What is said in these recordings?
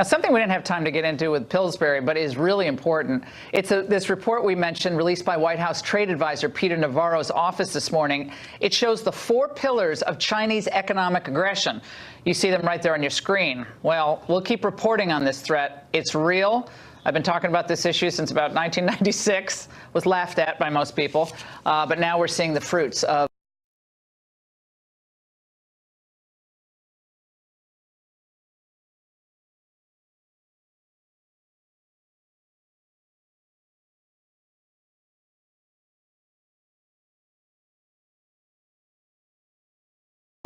Now, something we didn't have time to get into with Pillsbury, but is really important. It's this report we mentioned released by White House trade advisor Peter Navarro's office this morning. It shows the 4 pillars of Chinese economic aggression. You see them right there on your screen. Well, we'll keep reporting on this threat. It's real. I've been talking about this issue since about 1996, was laughed at by most people. But now we're seeing the fruits of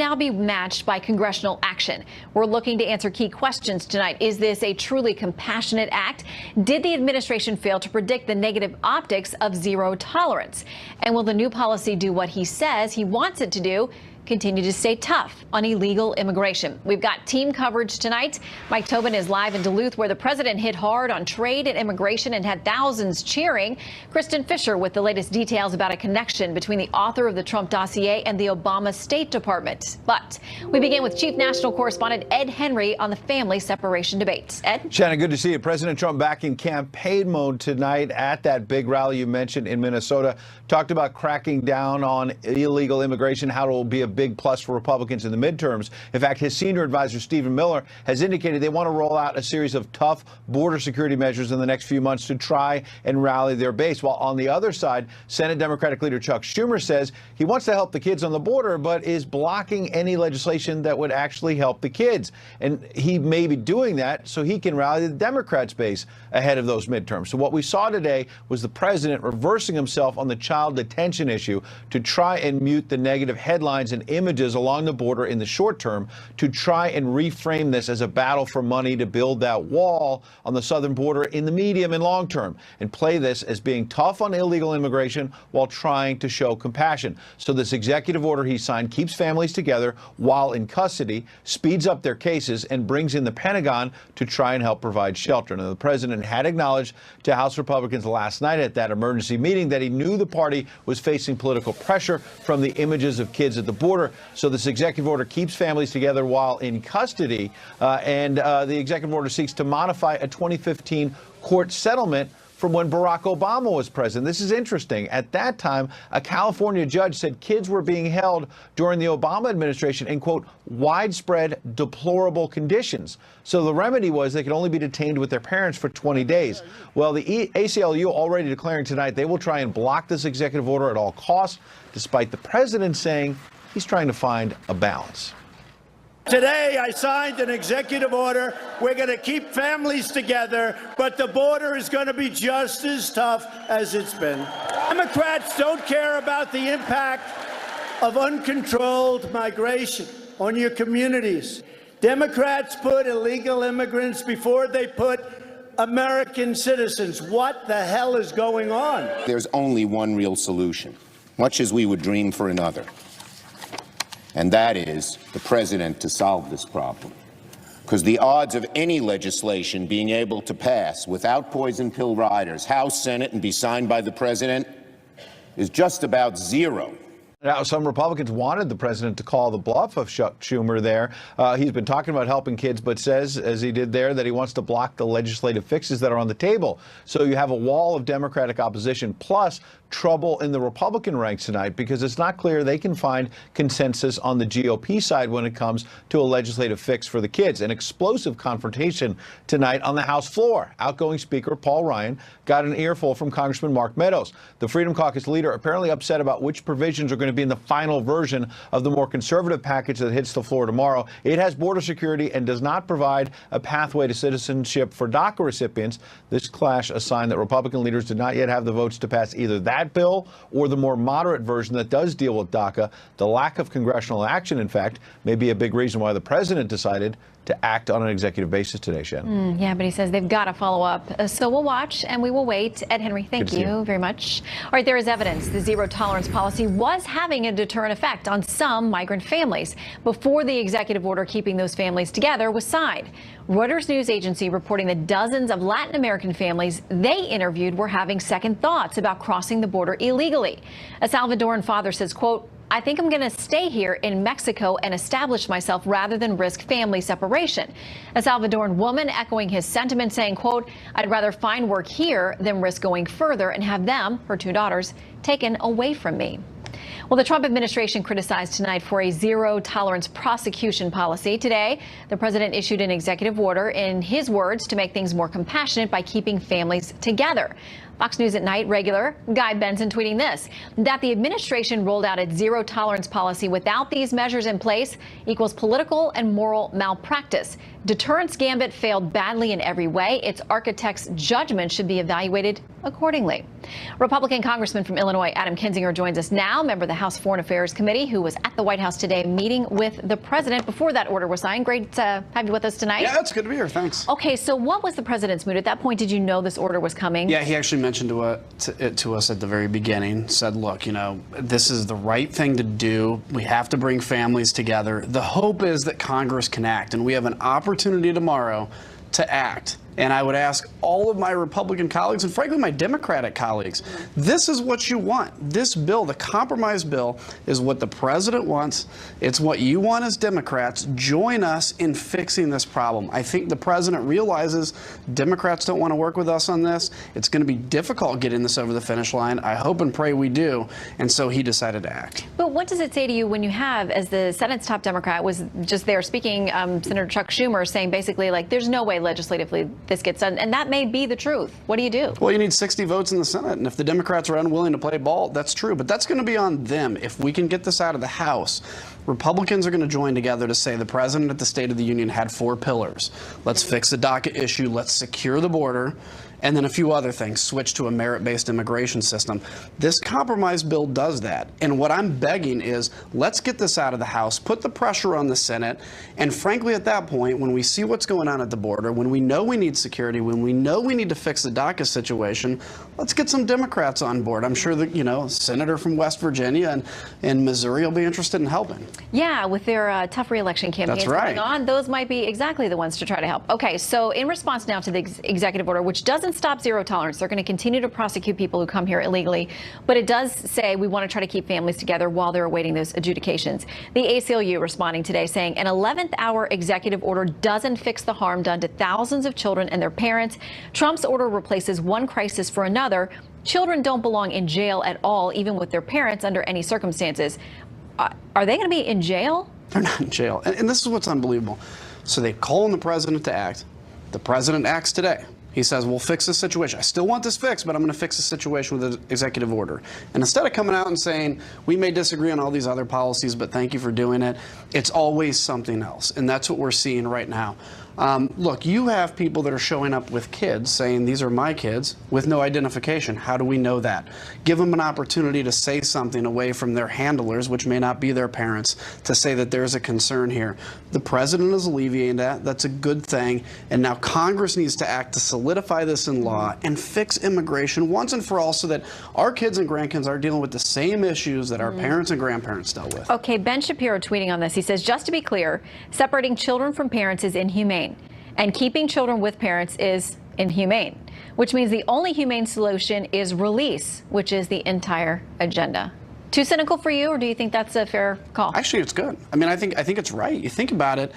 now be matched by congressional action. We're looking to answer key questions tonight. Is this a truly compassionate act? Did the administration fail to predict the negative optics of zero tolerance? And will the new policy do what he says he wants it to do? Continue to stay tough on illegal immigration. We've got team coverage tonight. Mike Tobin is live in Duluth, where the president hit hard on trade and immigration and had thousands cheering. Kristen Fisher with the latest details about a connection between the author of the Trump dossier and the Obama State Department. But we begin with Chief National Correspondent Ed Henry on the family separation debates. Ed? Shannon, good to see you. President Trump back in campaign mode tonight at that big rally you mentioned in Minnesota. Talked about cracking down on illegal immigration, how it will be a big plus for Republicans in the midterms. In fact, his senior advisor, Stephen Miller, has indicated they want to roll out a series of tough border security measures in the next few months to try and rally their base. While on the other side, Senate Democratic leader Chuck Schumer says he wants to help the kids on the border, but is blocking any legislation that would actually help the kids. And he may be doing that so he can rally the Democrats' base ahead of those midterms. So what we saw today was the president reversing himself on the child detention issue to try and mute the negative headlines and images along the border in the short term, to try and reframe this as a battle for money to build that wall on the southern border in the medium and long term, and play this as being tough on illegal immigration while trying to show compassion. So this executive order he signed keeps families together while in custody, speeds up their cases, and brings in the Pentagon to try and help provide shelter. Now, the president had acknowledged to House Republicans last night at that emergency meeting that he knew the party was facing political pressure from the images of kids at the border. So this executive order keeps families together while in custody, and the executive order seeks to modify a 2015 court settlement from when Barack Obama was president. This is interesting. At that time, a California judge said kids were being held during the Obama administration in, quote, widespread deplorable conditions. So the remedy was they could only be detained with their parents for 20 days. Well, the ACLU already declaring tonight they will try and block this executive order at all costs, despite the president saying he's trying to find a balance. Today, I signed an executive order. We're going to keep families together, but the border is going to be just as tough as it's been. Democrats don't care about the impact of uncontrolled migration on your communities. Democrats put illegal immigrants before they put American citizens. What the hell is going on? There's only one real solution, much as we would dream for another. And that is the president to solve this problem. Because the odds of any legislation being able to pass without poison pill riders, House, Senate, and be signed by the president is just about zero. Now, some Republicans wanted the president to call the bluff of Chuck Schumer there. He's been talking about helping kids, but says, as he did there, that he wants to block the legislative fixes that are on the table. So you have a wall of Democratic opposition, plus trouble in the Republican ranks tonight, because it's not clear they can find consensus on the GOP side when it comes to a legislative fix for the kids. An explosive confrontation tonight on the House floor. Outgoing Speaker Paul Ryan got an earful from Congressman Mark Meadows. The Freedom Caucus leader apparently upset about which provisions are going to be in the final version of the more conservative package that hits the floor tomorrow. It has border security and does not provide a pathway to citizenship for DACA recipients. This clash a sign that Republican leaders did not yet have the votes to pass either that bill or the more moderate version that does deal with DACA. The lack of congressional action, in fact, may be a big reason why the president decided to act on an executive basis today, Shannon. Yeah, but he says they've got to follow up. So we'll watch and we will wait. Ed Henry, thank you very much. All right, there is evidence the zero tolerance policy was having a deterrent effect on some migrant families before the executive order keeping those families together was signed. Reuters news agency reporting that dozens of Latin American families they interviewed were having second thoughts about crossing the border illegally. A Salvadoran father says, quote, I think I'm going to stay here in Mexico and establish myself rather than risk family separation. A Salvadoran woman echoing his sentiment, saying, quote, I'd rather find work here than risk going further and have them, her 2 daughters, taken away from me. Well, the Trump administration criticized tonight for a zero-tolerance prosecution policy. Today, the president issued an executive order, in his words, to make things more compassionate by keeping families together. Fox News at Night regular Guy Benson tweeting this, that the administration rolled out its zero-tolerance policy without these measures in place equals political and moral malpractice. Deterrence gambit failed badly in every way. Its architect's judgment should be evaluated accordingly. Republican Congressman from Illinois Adam Kinzinger joins us now, member of the House Foreign Affairs Committee, who was at the White House today meeting with the president before that order was signed. Great to have you with us tonight. Yeah, it's good to be here. Thanks. Okay, so what was the president's mood at that point? Did you know this order was coming? Yeah, he actually mentioned it to us at the very beginning, said, look, you know, this is the right thing to do. We have to bring families together. The hope is that Congress can act, and we have an opportunity tomorrow to act. And I would ask all of my Republican colleagues and frankly my Democratic colleagues, this is what you want. This bill, the compromise bill, is what the president wants. It's what you want as Democrats. Join us in fixing this problem. I think the president realizes Democrats don't want to work with us on this. It's going to be difficult getting this over the finish line. I hope and pray we do. And so he decided to act. But what does it say to you when you have, as the Senate's top Democrat was just there speaking, Senator Chuck Schumer saying basically like there's no way legislatively this gets done, and that may be the truth. What do you do? Well, you need 60 votes in the Senate, and if the Democrats are unwilling to play ball, that's true, but that's going to be on them. If we can get this out of the House, Republicans are going to join together to say the president at the State of the Union had 4 pillars. Let's fix the DACA issue, let's secure the border, and then a few other things, switch to a merit-based immigration system. This compromise bill does that. And what I'm begging is, let's get this out of the House, put the pressure on the Senate, and frankly, at that point, when we see what's going on at the border, when we know we need security, when we know we need to fix the DACA situation, let's get some Democrats on board. I'm sure that, you know, a senator from West Virginia and Missouri will be interested in helping. Yeah, with their tough re-election campaigns going on, those might be exactly the ones to try to help. Okay, so in response now to the executive order, which doesn't stop zero tolerance, they're going to continue to prosecute people who come here illegally, but it does say we want to try to keep families together while they're awaiting those adjudications. The ACLU responding today saying an 11th hour executive order doesn't fix the harm done to thousands of children and their parents. Trump's order replaces one crisis for another. Children don't belong in jail at all, even with their parents under any circumstances. Are they going to be in jail? They're not in jail. And this is what's unbelievable. So they call on the president to act. The president acts today. He says, we'll fix this situation. I still want this fixed, but I'm going to fix the situation with an executive order. And instead of coming out and saying, we may disagree on all these other policies, but thank you for doing it, it's always something else. And that's what we're seeing right now. Look, you have people that are showing up with kids saying, these are my kids, with no identification. How do we know that? Give them an opportunity to say something away from their handlers, which may not be their parents, to say that there's a concern here. The president is alleviating that. That's a good thing. And now Congress needs to act to solidify this in law and fix immigration once and for all so that our kids and grandkids are dealing with the same issues that our parents and grandparents dealt with. Okay, Ben Shapiro tweeting on this. He says, just to be clear, separating children from parents is inhumane. And keeping children with parents is inhumane, which means the only humane solution is release, which is the entire agenda. Too cynical for you, or do you think that's a fair call? Actually, it's good. I mean, I think it's right. You think about it.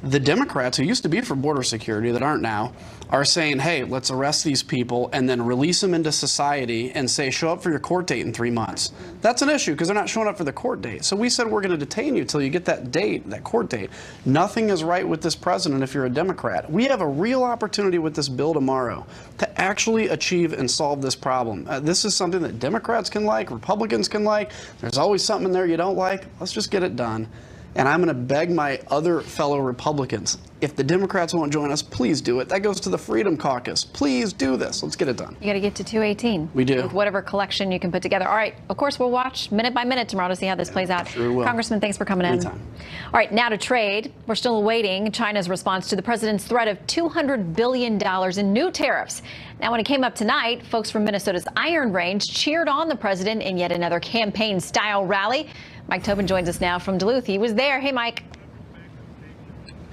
The Democrats, who used to be for border security that aren't now, are saying, hey, let's arrest these people and then release them into society and say, show up for your court date in 3 months. That's an issue because they're not showing up for the court date. So we said we're going to detain you till you get that date, that court date. Nothing is right with this president if you're a Democrat. We have a real opportunity with this bill tomorrow to actually achieve and solve this problem. This is something that Democrats can like, Republicans can like. There's always something in there you don't like. Let's just get it done. And I'm going to beg my other fellow Republicans, if the Democrats won't join us, please do it. That goes to the Freedom Caucus. Please do this. Let's get it done. You got to get to 218. We do. With whatever collection you can put together. All right. Of course, we'll watch minute by minute tomorrow to see how this plays out. Sure will. Congressman, thanks for coming in. Anytime. All right. Now to trade. We're still awaiting China's response to the president's threat of $200 billion in new tariffs. Now, when it came up tonight, folks from Minnesota's Iron Range cheered on the president in yet another campaign-style rally. Mike Tobin joins us now from Duluth. He was there. Hey, Mike.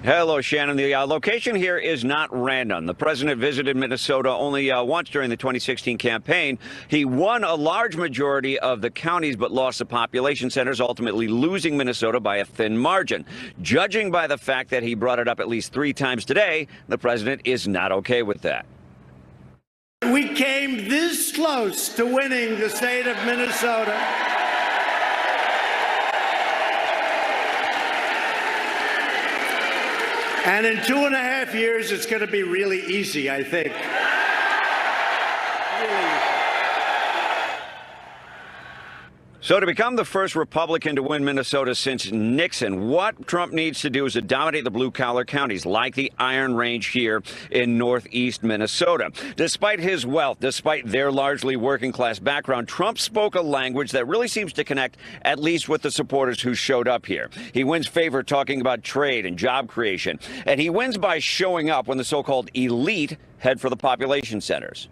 Hello, Shannon. The location here is not random. The president visited Minnesota only once during the 2016 campaign. He won a large majority of the counties but lost the population centers, ultimately losing Minnesota by a thin margin. Judging by the fact that he brought it up at least 3 times today, the president is not okay with that. We came this close to winning the state of Minnesota. And in 2.5 years, it's going to be really easy, I think. So to become the first Republican to win Minnesota since Nixon, what Trump needs to do is to dominate the blue-collar counties like the Iron Range here in northeast Minnesota. Despite his wealth, despite their largely working-class background, Trump spoke a language that really seems to connect, at least with the supporters who showed up here. He wins favor talking about trade and job creation, and he wins by showing up when the so-called elite head for the population centers.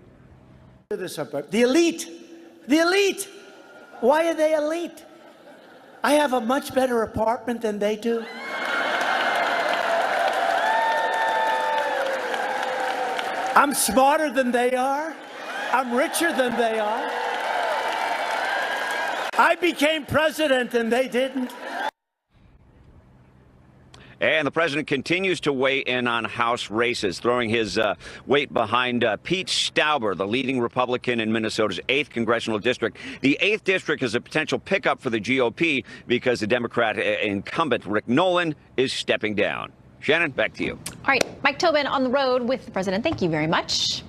The elite! The elite! Why are they elite? I have a much better apartment than they do. I'm smarter than they are. I'm richer than they are. I became president and they didn't. And the president continues to weigh in on House races, throwing his weight behind Pete Stauber, the leading Republican in Minnesota's 8th congressional district. The 8th district is a potential pickup for the GOP because the Democrat incumbent Rick Nolan is stepping down. Shannon, back to you. All right, Mike Tobin on the road with the president. Thank you very much.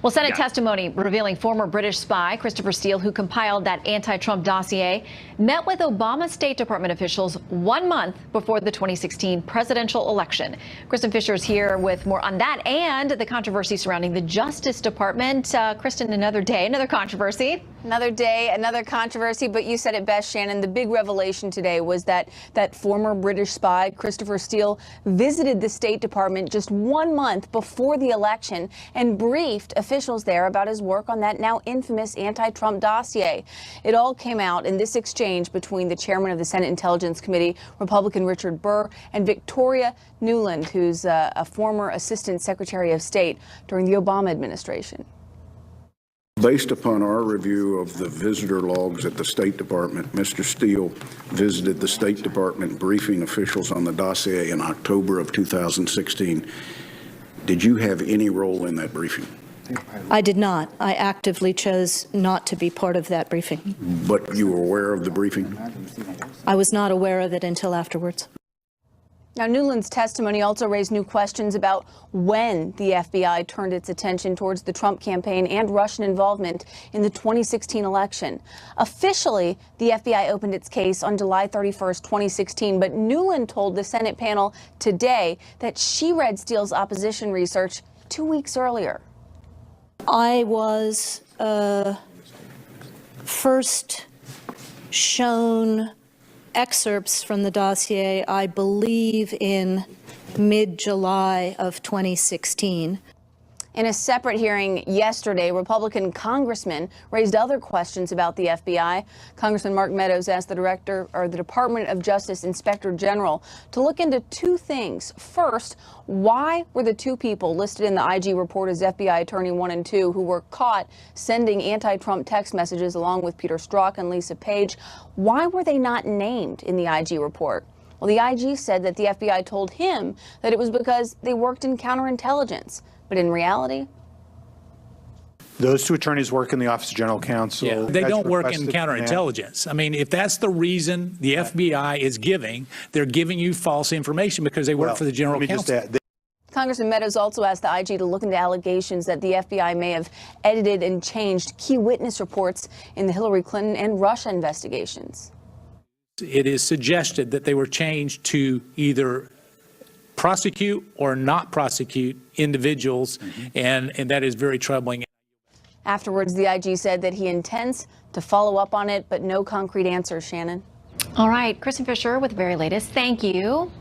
Well, Senate testimony revealing former British spy Christopher Steele, who compiled that anti-Trump dossier, met with Obama State Department officials 1 month before the 2016 presidential election. Kristen Fisher is here with more on that and the controversy surrounding the Justice Department. Kristen, another day, another controversy. Another day, another controversy, but you said it best, Shannon. The big revelation today was that former British spy, Christopher Steele, visited the State Department just 1 month before the election and briefed officials there about his work on that now infamous anti-Trump dossier. It all came out in this exchange between the chairman of the Senate Intelligence Committee, Republican Richard Burr, and Victoria Nuland, who's a former Assistant Secretary of State during the Obama administration. Based upon our review of the visitor logs at the State Department, Mr. Steele visited the State Department briefing officials on the dossier in October of 2016. Did you have any role in that briefing? I did not. I actively chose not to be part of that briefing. But you were aware of the briefing? I was not aware of it until afterwards. Now, Newland's testimony also raised new questions about when the FBI turned its attention towards the Trump campaign and Russian involvement in the 2016 election. Officially, the FBI opened its case on July 31st, 2016, but Newland told the Senate panel today that she read Steele's opposition research 2 weeks earlier. I was first shown excerpts from the dossier, I believe, in mid-July of 2016. In a separate hearing yesterday, Republican congressmen raised other questions about the FBI. Congressman Mark Meadows asked the Department of Justice Inspector General to look into 2 things. First, why were the 2 people listed in the IG report as FBI Attorney 1 and 2 who were caught sending anti-Trump text messages along with Peter Strzok and Lisa Page, why were they not named in the IG report? Well, the IG said that the FBI told him that it was because they worked in counterintelligence. But in reality, those 2 attorneys work in the Office of General Counsel. Yeah, they don't work in counterintelligence. I mean, if that's the reason the FBI is giving, they're giving you false information because they work for the General Counsel. Congressman Meadows also asked the IG to look into allegations that the FBI may have edited and changed key witness reports in the Hillary Clinton and Russia investigations. It is suggested that they were changed to either prosecute or not prosecute individuals, and that is very troubling. Afterwards, the IG said that he intends to follow up on it, but no concrete answers, Shannon. All right, Kristen Fisher with the very latest. Thank you.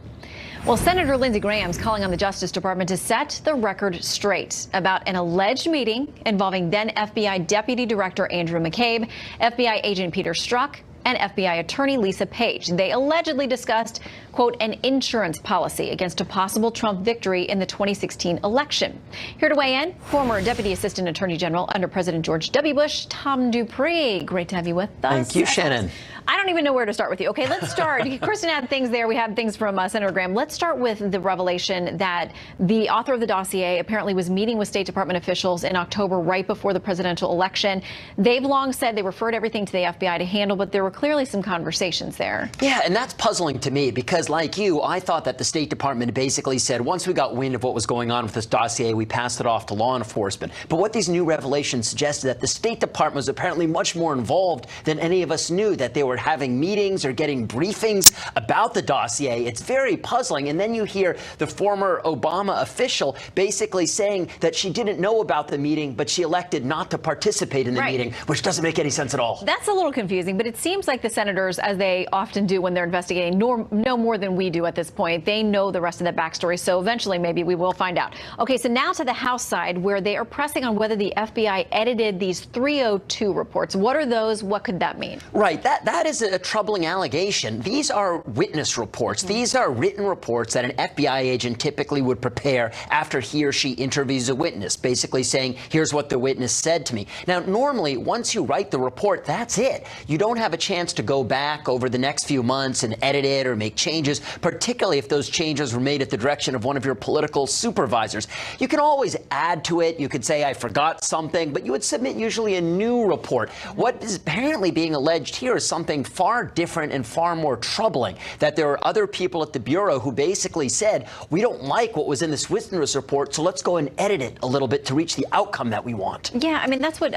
Well, Senator Lindsey Graham's calling on the Justice Department to set the record straight about an alleged meeting involving then FBI Deputy Director Andrew McCabe, FBI agent Peter Strzok, and FBI attorney Lisa Page. They allegedly discussed, quote, an insurance policy against a possible Trump victory in the 2016 election. Here to weigh in, former Deputy Assistant Attorney General under President George W. Bush, Tom Dupree. Great to have you with us. Thank you, Shannon. I don't even know where to start with you. Okay, let's start. Kristen had things there. We have things from Senator Graham. Let's start with the revelation that the author of the dossier apparently was meeting with State Department officials in October right before the presidential election. They've long said they referred everything to the FBI to handle, but there were clearly some conversations there. Yeah, and that's puzzling to me because, like you, I thought that the State Department basically said once we got wind of what was going on with this dossier, we passed it off to law enforcement. But what these new revelations suggested that the State Department was apparently much more involved than any of us knew, that they were having meetings or getting briefings about the dossier. It's very puzzling. And then you hear the former Obama official basically saying that she didn't know about the meeting, but she elected not to participate in the meeting, which doesn't make any sense at all. That's a little confusing, but it seems like the senators, as they often do when they're investigating, know more than we do at this point. They know the rest of the backstory, so eventually maybe we will find out. Okay, so now to the House side, where they are pressing on whether the FBI edited these 302 reports. What are those? What could that mean? Right. That is a troubling allegation. These are witness reports. These are written reports that an FBI agent typically would prepare after he or she interviews a witness, basically saying, here's what the witness said to me. Now, normally, once you write the report, that's it. You don't have a chance to go back over the next few months and edit it or make changes, particularly if those changes were made at the direction of one of your political supervisors. You can always add to it. You could say, I forgot something, but you would submit usually a new report. What is apparently being alleged here is something far different and far more troubling, that there are other people at the Bureau who basically said, we don't like what was in this witness report, so let's go and edit it a little bit to reach the outcome that we want. Yeah, I mean, that's what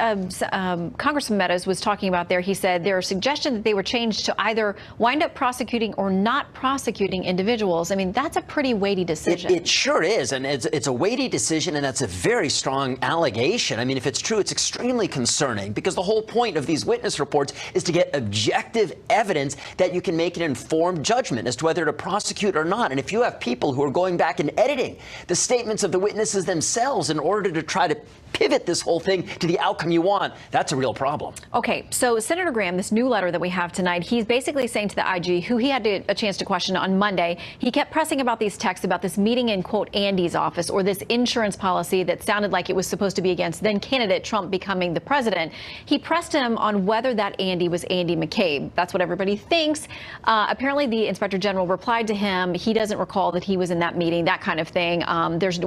Congressman Meadows was talking about there. He said there are suggestions that they were changed to either wind up prosecuting or not prosecuting individuals. I mean, that's a pretty weighty decision. It sure is, and it's a weighty decision, and that's a very strong allegation. I mean, if it's true, it's extremely concerning, because the whole point of these witness reports is to get objective evidence that you can make an informed judgment as to whether to prosecute or not. And if you have people who are going back and editing the statements of the witnesses themselves in order to try to pivot this whole thing to the outcome you want, that's a real problem. Okay, so Senator Graham, this new letter that we have tonight, he's basically saying to the IG, who he had a chance to question on Monday, he kept pressing about these texts about this meeting in, quote, Andy's office, or this insurance policy that sounded like it was supposed to be against then candidate Trump becoming the president. He pressed him on whether that Andy was Andy McCabe. That's what everybody thinks. Apparently, the Inspector General replied to him. He doesn't recall that he was in that meeting, that kind of thing.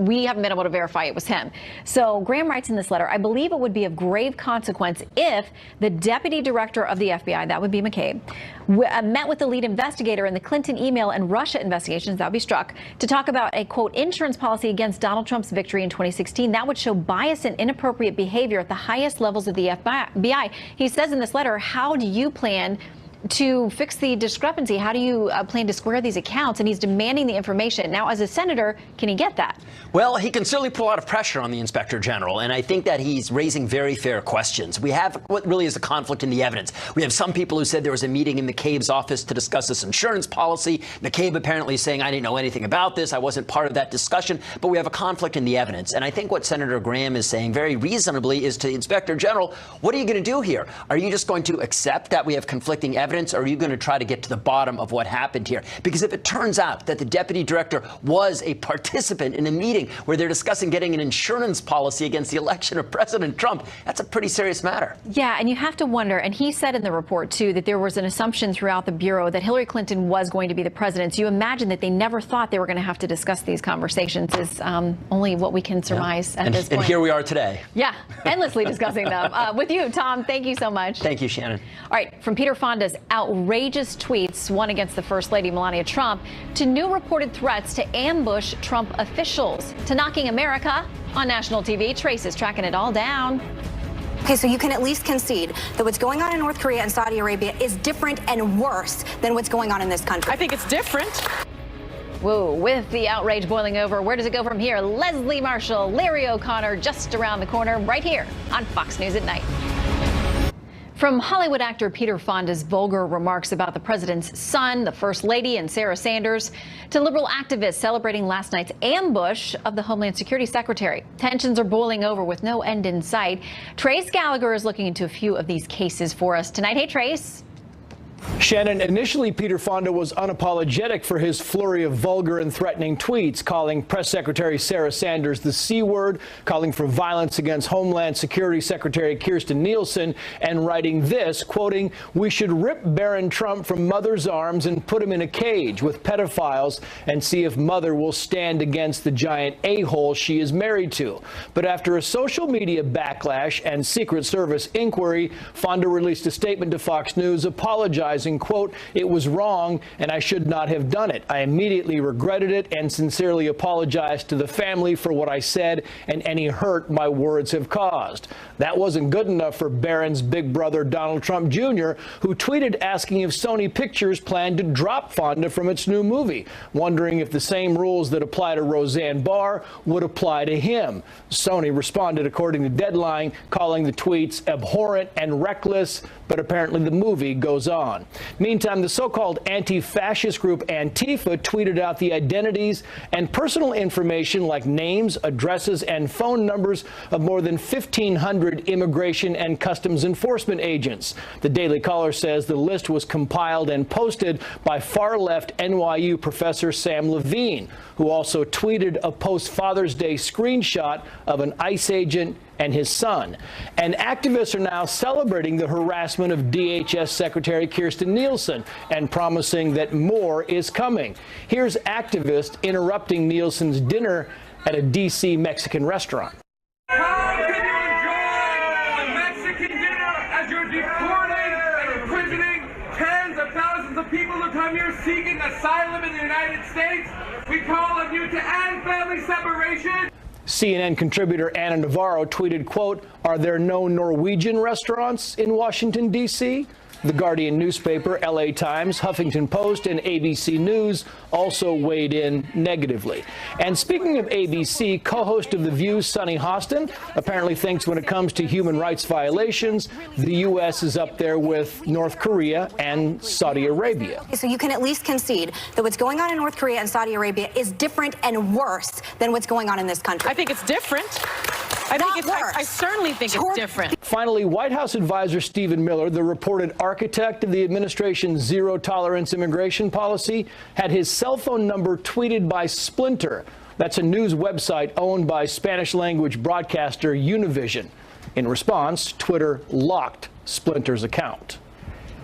We haven't been able to verify it was him. So Graham writes in this letter, I believe it would be of grave consequence if the deputy director of the FBI, that would be McCabe, met with the lead investigator in the Clinton email and Russia investigations, that would be Strzok, to talk about a, quote, insurance policy against Donald Trump's victory in 2016. That would show bias and inappropriate behavior at the highest levels of the FBI. He says in this letter, how do you plan to fix the discrepancy? How do you plan to square these accounts? And he's demanding the information. Now, as a senator, can he get that? Well, he can certainly put a lot of pressure on the Inspector General, and I think that he's raising very fair questions. We have what really is a conflict in the evidence. We have some people who said there was a meeting in McCabe's office to discuss this insurance policy. McCabe apparently saying, I didn't know anything about this. I wasn't part of that discussion. But we have a conflict in the evidence. And I think what Senator Graham is saying very reasonably is to the Inspector General, what are you going to do here? Are you just going to accept that we have conflicting evidence, or are you going to try to get to the bottom of what happened here? Because if it turns out that the deputy director was a participant in a meeting where they're discussing getting an insurance policy against the election of President Trump, that's a pretty serious matter. Yeah, and you have to wonder, and he said in the report, too, that there was an assumption throughout the Bureau that Hillary Clinton was going to be the president. So you imagine that they never thought they were going to have to discuss these conversations is only what we can surmise at this point. And here we are today. Yeah, endlessly discussing them. With you, Tom, thank you so much. Thank you, Shannon. All right, from Peter Fonda's outrageous tweets, one against the First Lady Melania Trump, to new reported threats to ambush Trump officials, to knocking America on national TV. Trace is tracking it all down. Okay, so you can at least concede that what's going on in North Korea and Saudi Arabia is different and worse than what's going on in this country. I think it's different. Whoa, with the outrage boiling over, where does it go from here? Leslie Marshall, Larry O'Connor, just around the corner, right here on Fox News at Night. From Hollywood actor Peter Fonda's vulgar remarks about the president's son, the First Lady, and Sarah Sanders, to liberal activists celebrating last night's ambush of the Homeland Security Secretary. Tensions are boiling over with no end in sight. Trace Gallagher is looking into a few of these cases for us tonight. Hey, Trace. Shannon, initially Peter Fonda was unapologetic for his flurry of vulgar and threatening tweets, calling Press Secretary Sarah Sanders the C word, calling for violence against Homeland Security Secretary Kirstjen Nielsen, and writing this, quoting, "We should rip Barron Trump from Mother's arms and put him in a cage with pedophiles and see if Mother will stand against the giant a-hole she is married to." But after a social media backlash and Secret Service inquiry, Fonda released a statement to Fox News apologizing, quote, "It was wrong and I should not have done it. I immediately regretted it and sincerely apologized to the family for what I said and any hurt my words have caused." That wasn't good enough for Barron's big brother Donald Trump Jr., who tweeted asking if Sony Pictures planned to drop Fonda from its new movie, wondering if the same rules that apply to Roseanne Barr would apply to him. Sony responded, according to Deadline, calling the tweets abhorrent and reckless, but apparently the movie goes on. Meantime, the so-called anti-fascist group Antifa tweeted out the identities and personal information like names, addresses, and phone numbers of more than 1,500 immigration and customs enforcement agents. The Daily Caller says the list was compiled and posted by far-left NYU professor Sam Levine, who also tweeted a post-Father's Day screenshot of an ICE agent and his son. And activists are now celebrating the harassment of DHS Secretary Kirstjen Nielsen and promising that more is coming. Here's activists interrupting Nielsen's dinner at a D.C. Mexican restaurant. How can you enjoy a Mexican dinner as you're deporting and imprisoning tens of thousands of people who come here seeking asylum in the United States? We call on you to end family separation. CNN contributor Anna Navarro tweeted, quote, "Are there no Norwegian restaurants in Washington, D.C.? The Guardian newspaper, LA Times, Huffington Post, and ABC News also weighed in negatively. And speaking of ABC, co-host of The View's Sunny Hostin apparently thinks when it comes to human rights violations, the U.S. is up there with North Korea and Saudi Arabia. So you can at least concede that what's going on in North Korea and Saudi Arabia is different and worse than what's going on in this country. I think it's different. I certainly think it's different. Finally, White House advisor Stephen Miller, the reported architect of the administration's zero-tolerance immigration policy, had his cell phone number tweeted by Splinter. That's a news website owned by Spanish-language broadcaster Univision. In response, Twitter locked Splinter's account.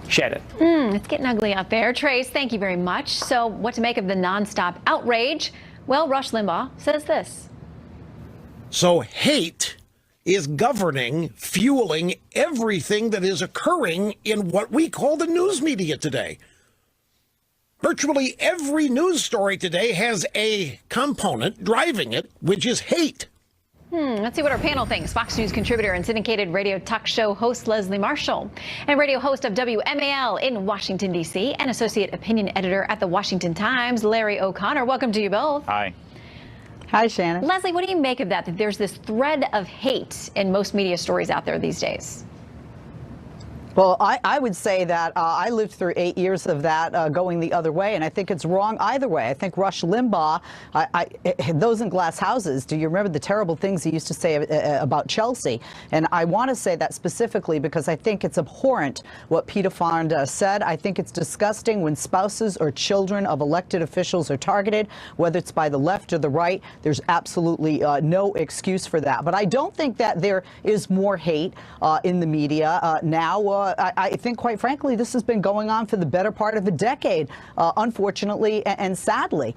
Shannon. It's getting ugly out there. Trace, thank you very much. So what to make of the nonstop outrage? Well, Rush Limbaugh says this. So hate is governing, fueling everything that is occurring in what we call the news media today. Virtually every news story today has a component driving it, which is hate. Let's see what our panel thinks. Fox News contributor and syndicated radio talk show host Leslie Marshall, and radio host of WMAL in Washington, D.C., and associate opinion editor at the Washington Times, Larry O'Connor. Welcome to you both. Hi. Hi, Shannon. Leslie, what do you make of that there's this thread of hate in most media stories out there these days? Well, I would say that I lived through 8 years of that going the other way, and I think it's wrong either way. I think Rush Limbaugh, those in glass houses, do you remember the terrible things he used to say about Chelsea? And I want to say that specifically because I think it's abhorrent what Peter Fonda said. I think it's disgusting when spouses or children of elected officials are targeted, whether it's by the left or the right. There's absolutely no excuse for that. But I don't think that there is more hate in the media now. I think, quite frankly, this has been going on for the better part of a decade, unfortunately and sadly.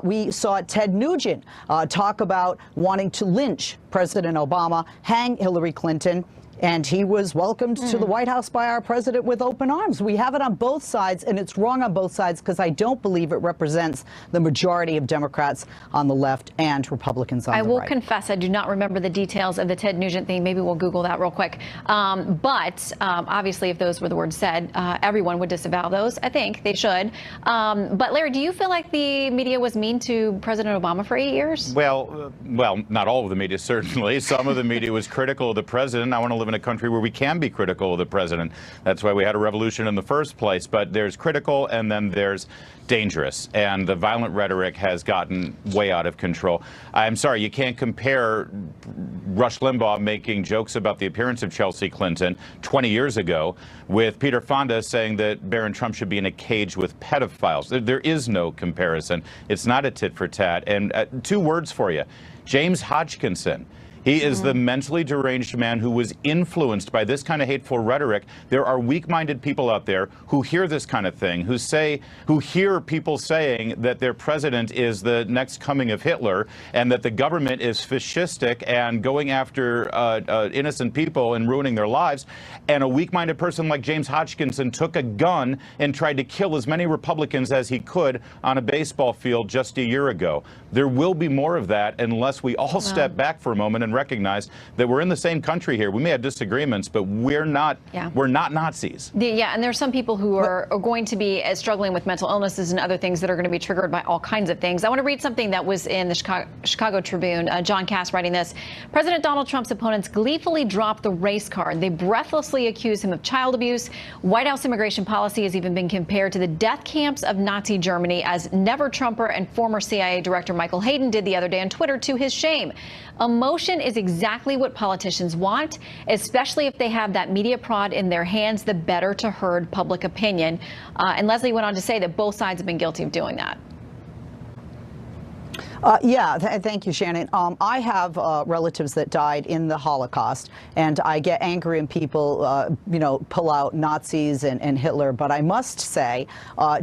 We saw Ted Nugent talk about wanting to lynch President Obama, hang Hillary Clinton, and he was welcomed to the White House by our president with open arms. We have it on both sides, and it's wrong on both sides because I don't believe it represents the majority of Democrats on the left and Republicans on the right. I will confess I do not remember the details of the Ted Nugent thing. Maybe we'll Google that real quick. But obviously, if those were the words said, everyone would disavow those. I think they should. But Larry, do you feel like the media was mean to President Obama for 8 years? Well, not all of the media, certainly. Some of the media was critical of the president. I want to live in in a country where we can be critical of the president. That's why we had a revolution in the first place. But there's critical and then there's dangerous. And the violent rhetoric has gotten way out of control. I'm sorry, you can't compare Rush Limbaugh making jokes about the appearance of Chelsea Clinton 20 years ago with Peter Fonda saying that Barron Trump should be in a cage with pedophiles. There is no comparison. It's not a tit for tat. And 2 words for you. James Hodgkinson. He is the mentally deranged man who was influenced by this kind of hateful rhetoric. There are weak-minded people out there who hear this kind of thing, who hear people saying that their president is the next coming of Hitler and that the government is fascistic and going after innocent people and ruining their lives. And a weak-minded person like James Hodgkinson took a gun and tried to kill as many Republicans as he could on a baseball field just a year ago. There will be more of that unless we all step back for a moment and recognize that we're in the same country here. We may have disagreements, but we're not Nazis. Yeah, and there are some people who are going to be struggling with mental illnesses and other things that are going to be triggered by all kinds of things. I want to read something that was in the Chicago Tribune. John Cass writing this. President Donald Trump's opponents gleefully dropped the race card. They breathlessly accuse him of child abuse. White House immigration policy has even been compared to the death camps of Nazi Germany, as Never Trumper and former CIA Director Michael Hayden did the other day on Twitter, to his shame. Emotion is exactly what politicians want, especially if they have that media prod in their hands, the better to herd public opinion. And Leslie went on to say that both sides have been guilty of doing that. Thank you, Shannon. I have relatives that died in the Holocaust, and I get angry when people, pull out Nazis and Hitler. But I must say,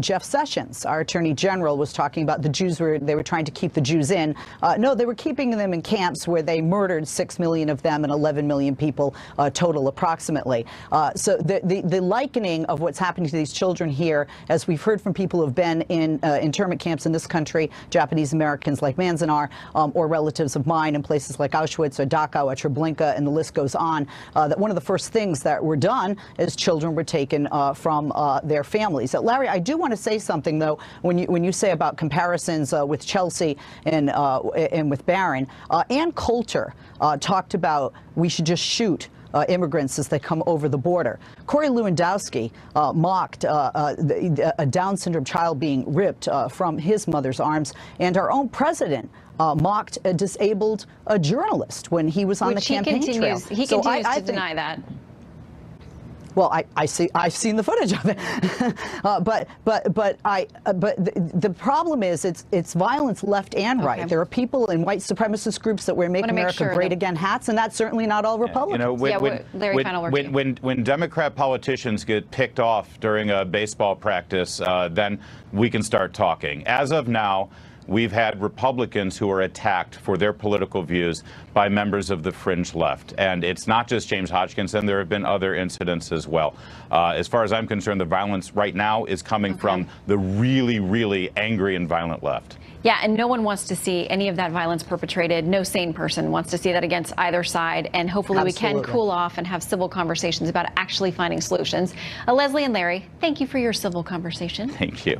Jeff Sessions, our Attorney General, was talking about the Jews they were trying to keep the Jews in. No, they were keeping them in camps where they murdered 6 million of them and 11 million people total, approximately. So the likening of what's happening to these children here, as we've heard from people who have been in internment camps in this country, Japanese Americans like Manzanar, or relatives of mine in places like Auschwitz or Dachau or Treblinka, and the list goes on, that one of the first things that were done is children were taken from their families. Larry, I do want to say something, though, when you say about comparisons with Chelsea and with Barron. Ann Coulter talked about we should just shoot immigrants as they come over the border. Corey Lewandowski mocked a Down syndrome child being ripped from his mother's arms, and our own president mocked a disabled journalist when he was on the campaign trail. He continues to deny that. Well, I've seen the footage of it, but the problem is it's violence left and right. There are people in white supremacist groups that wear "Make America Great Again" hats, and that's certainly not all Republicans. When Democrat politicians get picked off during a baseball practice, then we can start talking. As of now, we've had Republicans who are attacked for their political views by members of the fringe left. And it's not just James Hodgkinson. There have been other incidents as well. As far as I'm concerned, the violence right now is coming from the really, really angry and violent left. Yeah, and no one wants to see any of that violence perpetrated. No sane person wants to see that against either side. And hopefully we can cool off and have civil conversations about actually finding solutions. Leslie and Larry, thank you for your civil conversation. Thank you.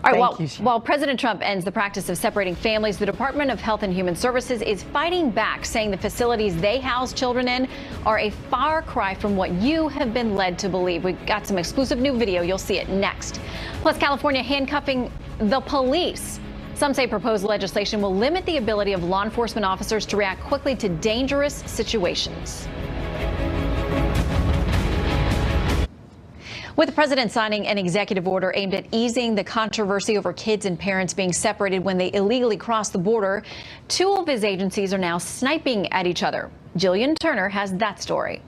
All right, while President Trump ends the practice of separating families, the Department of Health and Human Services is fighting back, saying the facilities they house children in are a far cry from what you have been led to believe. We've got some exclusive new video. You'll see it next. Plus, California handcuffing the police. Some say proposed legislation will limit the ability of law enforcement officers to react quickly to dangerous situations. With the president signing an executive order aimed at easing the controversy over kids and parents being separated when they illegally cross the border, 2 of his agencies are now sniping at each other. Jillian Turner has that story.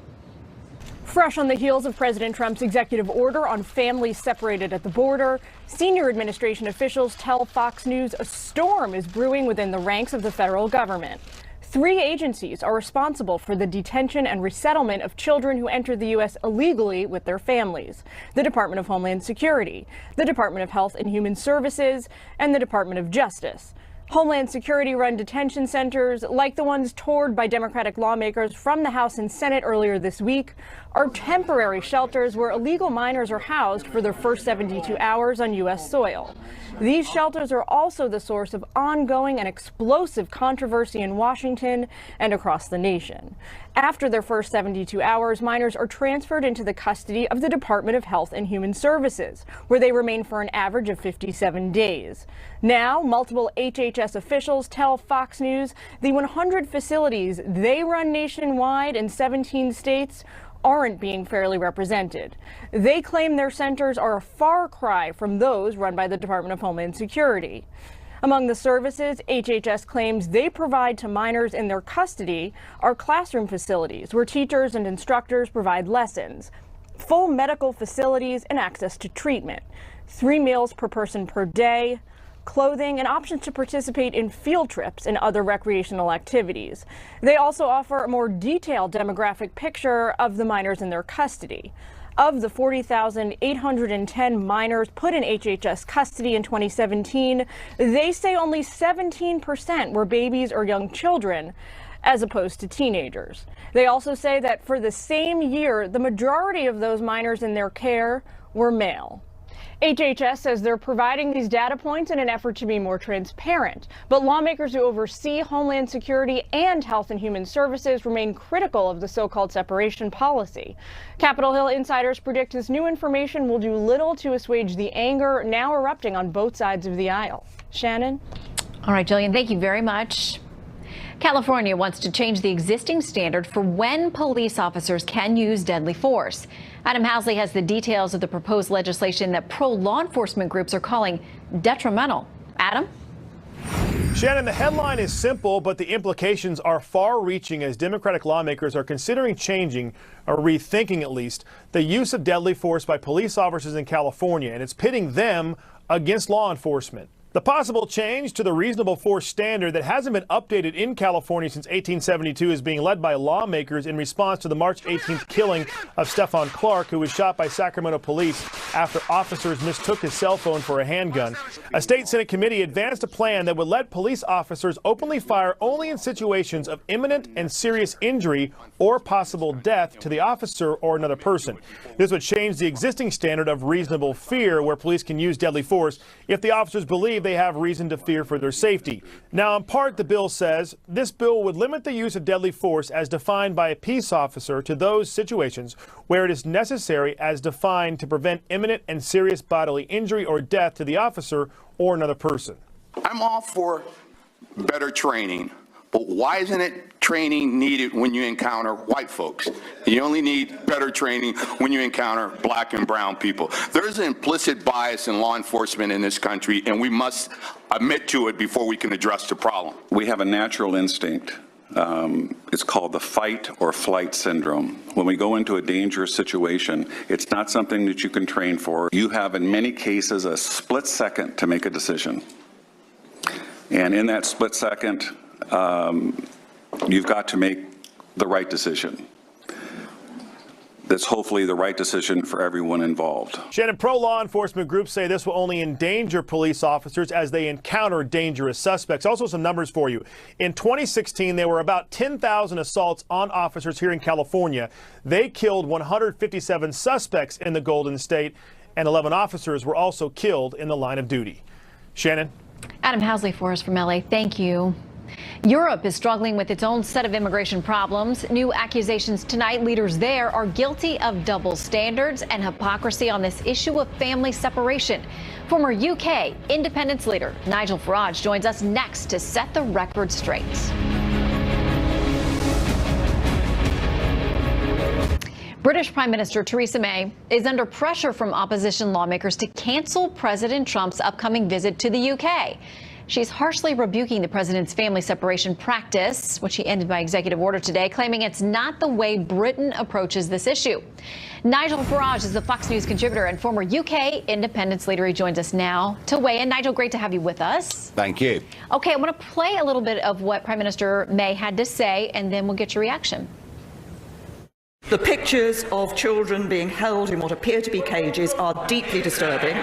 Fresh on the heels of President Trump's executive order on families separated at the border, senior administration officials tell Fox News a storm is brewing within the ranks of the federal government. 3 agencies are responsible for the detention and resettlement of children who enter the U.S. illegally with their families: the Department of Homeland Security, the Department of Health and Human Services, and the Department of Justice. Homeland Security-run detention centers, like the ones toured by Democratic lawmakers from the House and Senate earlier this week, are temporary shelters where illegal minors are housed for their first 72 hours on U.S. soil. These shelters are also the source of ongoing and explosive controversy in Washington and across the nation. After their first 72 hours, minors are transferred into the custody of the Department of Health and Human Services, where they remain for an average of 57 days. Now, multiple HHS officials tell Fox News the 100 facilities they run nationwide in 17 states aren't being fairly represented. They claim their centers are a far cry from those run by the Department of Homeland Security. Among the services HHS claims they provide to minors in their custody are classroom facilities where teachers and instructors provide lessons, full medical facilities and access to treatment, 3 meals per person per day, clothing, and options to participate in field trips and other recreational activities. They also offer a more detailed demographic picture of the minors in their custody. Of the 40,810 minors put in HHS custody in 2017, they say only 17% were babies or young children, as opposed to teenagers. They also say that for the same year, the majority of those minors in their care were male. HHS says they're providing these data points in an effort to be more transparent, but lawmakers who oversee Homeland Security and Health and Human Services remain critical of the so-called separation policy. Capitol Hill insiders predict this new information will do little to assuage the anger now erupting on both sides of the aisle. Shannon? All right, Jillian, thank you very much. California wants to change the existing standard for when police officers can use deadly force. Adam Housley has the details of the proposed legislation that pro-law enforcement groups are calling detrimental. Adam? Shannon, the headline is simple, but the implications are far-reaching as Democratic lawmakers are considering changing, or rethinking at least, the use of deadly force by police officers in California, and it's pitting them against law enforcement. The possible change to the reasonable force standard that hasn't been updated in California since 1872 is being led by lawmakers in response to the March 18th killing of Stephon Clark, who was shot by Sacramento police after officers mistook his cell phone for a handgun. A state Senate committee advanced a plan that would let police officers openly fire only in situations of imminent and serious injury or possible death to the officer or another person. This would change the existing standard of reasonable fear, where police can use deadly force if the officers believe they have reason to fear for their safety. Now, in part, the bill says this bill would limit the use of deadly force as defined by a peace officer to those situations where it is necessary as defined to prevent imminent and serious bodily injury or death to the officer or another person. I'm all for better training, but why isn't it training needed when you encounter white folks? You only need better training when you encounter black and brown people. There's an implicit bias in law enforcement in this country, and we must admit to it before we can address the problem. We have a natural instinct. It's called the fight or flight syndrome. When we go into a dangerous situation, it's not something that you can train for. You have, in many cases, a split second to make a decision. And in that split second, you've got to make the right decision. That's hopefully the right decision for everyone involved. Shannon, pro-law enforcement groups say this will only endanger police officers as they encounter dangerous suspects. Also, some numbers for you. In 2016, there were about 10,000 assaults on officers here in California. They killed 157 suspects in the Golden State, and 11 officers were also killed in the line of duty. Shannon? Adam Housley for us from LA. Thank you. Europe is struggling with its own set of immigration problems. New accusations tonight. Leaders there are guilty of double standards and hypocrisy on this issue of family separation. Former UK independence leader Nigel Farage joins us next to set the record straight. British Prime Minister Theresa May is under pressure from opposition lawmakers to cancel President Trump's upcoming visit to the UK. She's harshly rebuking the president's family separation practice, which he ended by executive order today, claiming it's not the way Britain approaches this issue. Nigel Farage is a Fox News contributor and former UK independence leader. He joins us now to weigh in. Nigel, great to have you with us. Thank you. Okay, I want to play a little bit of what Prime Minister May had to say, and then we'll get your reaction. The pictures of children being held in what appear to be cages are deeply disturbing.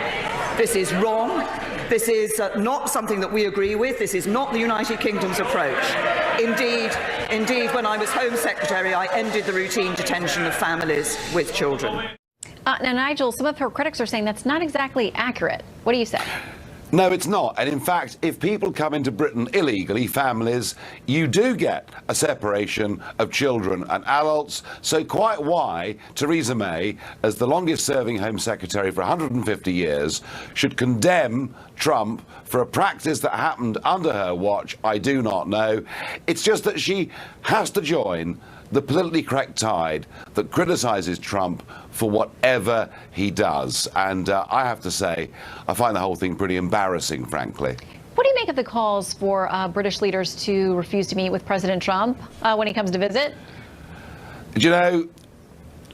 This is wrong. This is not something that we agree with. This is not the United Kingdom's approach. Indeed, when I was Home Secretary, I ended the routine detention of families with children. Now, Nigel, some of her critics are saying that's not exactly accurate. What do you say? No, it's not. And in fact, if people come into Britain illegally, families, you do get a separation of children and adults. So quite why Theresa May, as the longest serving Home Secretary for 150 years, should condemn Trump for a practice that happened under her watch, I do not know. It's just that she has to join the politically correct tide that criticizes Trump for whatever he does. And I have to say, I find the whole thing pretty embarrassing, frankly. What do you make of the calls for British leaders to refuse to meet with President Trump when he comes to visit? Do you know,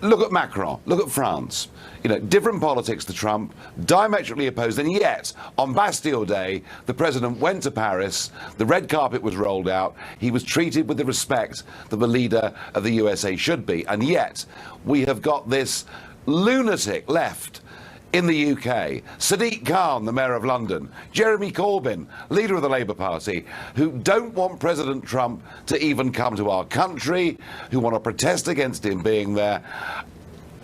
look at Macron, look at France. You know, different politics to Trump, diametrically opposed, and yet on Bastille Day, the president went to Paris, the red carpet was rolled out, he was treated with the respect that the leader of the USA should be, and yet we have got this lunatic left in the UK, Sadiq Khan, the Mayor of London, Jeremy Corbyn, leader of the Labour Party, who don't want President Trump to even come to our country, who want to protest against him being there.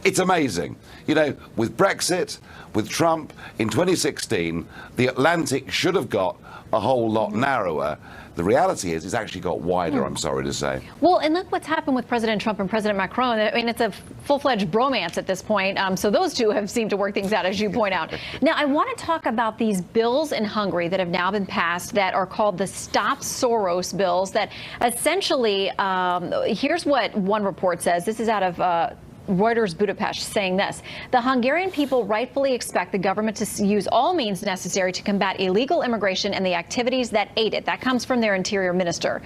It's amazing. You know, with Brexit, with Trump in 2016, the Atlantic should have got a whole lot narrower. The reality is it's actually got wider, I'm sorry to say. Well, and look what's happened with President Trump and President Macron. I mean, it's a full-fledged bromance at this point. So those two have seemed to work things out, as you point out. Now, I want to talk about these bills in Hungary that have now been passed that are called the Stop Soros bills that essentially, here's what one report says. This is out of Reuters Budapest, saying this: the Hungarian people rightfully expect the government to use all means necessary to combat illegal immigration and the activities that aid it. That comes from their interior minister.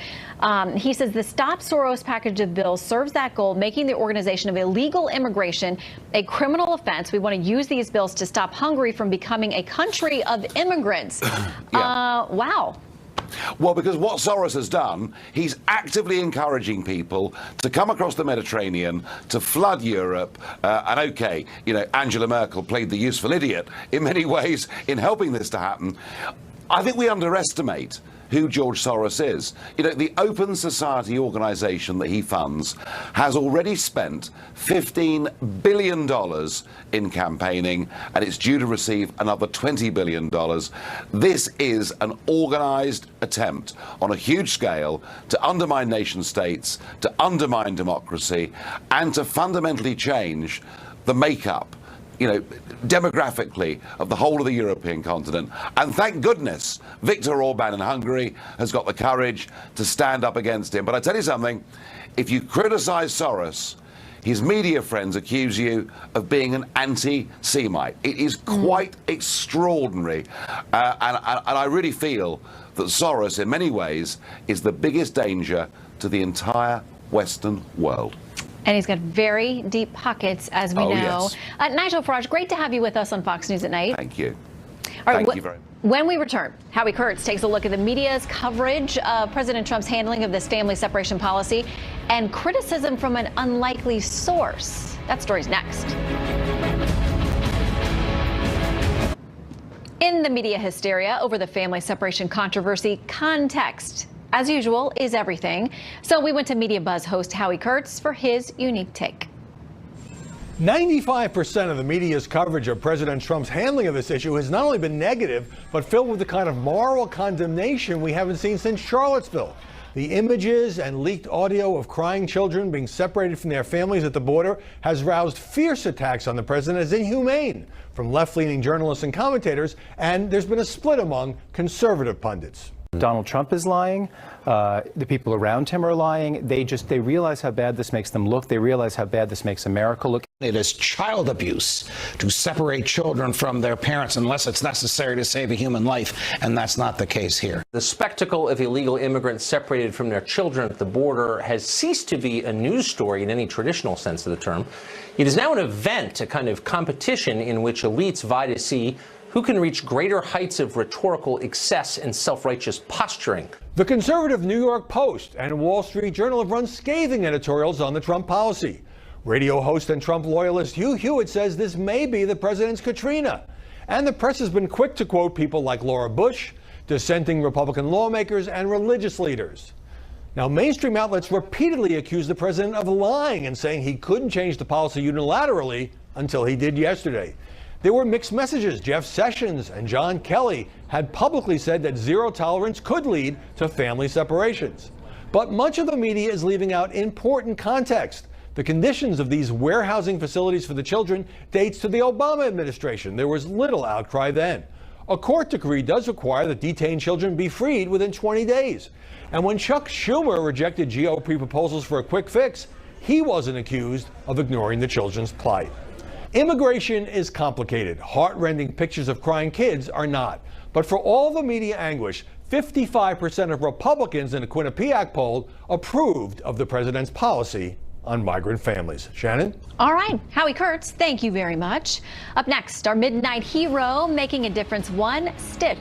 He says the Stop Soros package of bills serves that goal, making the organization of illegal immigration a criminal offense. We want to use these bills to stop Hungary from becoming a country of immigrants. Wow. Well, because what Soros has done, he's actively encouraging people to come across the Mediterranean, to flood Europe. And OK, you know, Angela Merkel played the useful idiot in many ways in helping this to happen. I think we underestimate who George Soros is. You know, the Open Society organization that he funds has already spent $15 billion in campaigning, and it's due to receive another $20 billion. This is an organized attempt on a huge scale to undermine nation states, to undermine democracy, and to fundamentally change the makeup, you know, demographically of the whole of the European continent. And thank goodness Viktor Orban in Hungary has got the courage to stand up against him. But I tell you something, if you criticize Soros, his media friends accuse you of being an anti-Semite. It is quite extraordinary. And I really feel that Soros, in many ways, is the biggest danger to the entire Western world. And he's got very deep pockets, as we know. Yes. Nigel Farage, great to have you with us on Fox News at Night. Thank you. All right, Thank you very much. When we return, Howie Kurtz takes a look at the media's coverage of President Trump's handling of this family separation policy and criticism from an unlikely source. That story's next. In the media hysteria over the family separation controversy, context, as usual, is everything. So we went to Media Buzz host Howie Kurtz for his unique take. 95% of the media's coverage of President Trump's handling of this issue has not only been negative, but filled with the kind of moral condemnation we haven't seen since Charlottesville. The images and leaked audio of crying children being separated from their families at the border has roused fierce attacks on the president as inhumane from left-leaning journalists and commentators, and there's been a split among conservative pundits. Donald Trump is lying. The people around him are lying. They realize how bad this makes them look. They realize how bad this makes America look. It is child abuse to separate children from their parents unless it's necessary to save a human life, and that's not the case here. The spectacle of illegal immigrants separated from their children at the border has ceased to be a news story in any traditional sense of the term. It is now an event, a kind of competition in which elites vie to see who can reach greater heights of rhetorical excess and self-righteous posturing. The conservative New York Post and Wall Street Journal have run scathing editorials on the Trump policy. Radio host and Trump loyalist Hugh Hewitt says this may be the president's Katrina. And the press has been quick to quote people like Laura Bush, dissenting Republican lawmakers, and religious leaders. Now, mainstream outlets repeatedly accused the president of lying and saying he couldn't change the policy unilaterally until he did yesterday. There were mixed messages. Jeff Sessions and John Kelly had publicly said that zero tolerance could lead to family separations. But much of the media is leaving out important context. The conditions of these warehousing facilities for the children dates to the Obama administration. There was little outcry then. A court decree does require that detained children be freed within 20 days. And when Chuck Schumer rejected GOP proposals for a quick fix, he wasn't accused of ignoring the children's plight. Immigration is complicated. Heart-rending pictures of crying kids are not. But for all the media anguish, 55% of Republicans in a Quinnipiac poll approved of the president's policy on migrant families. Shannon? All right, Howie Kurtz, thank you very much. Up next, our midnight hero making a difference one stitch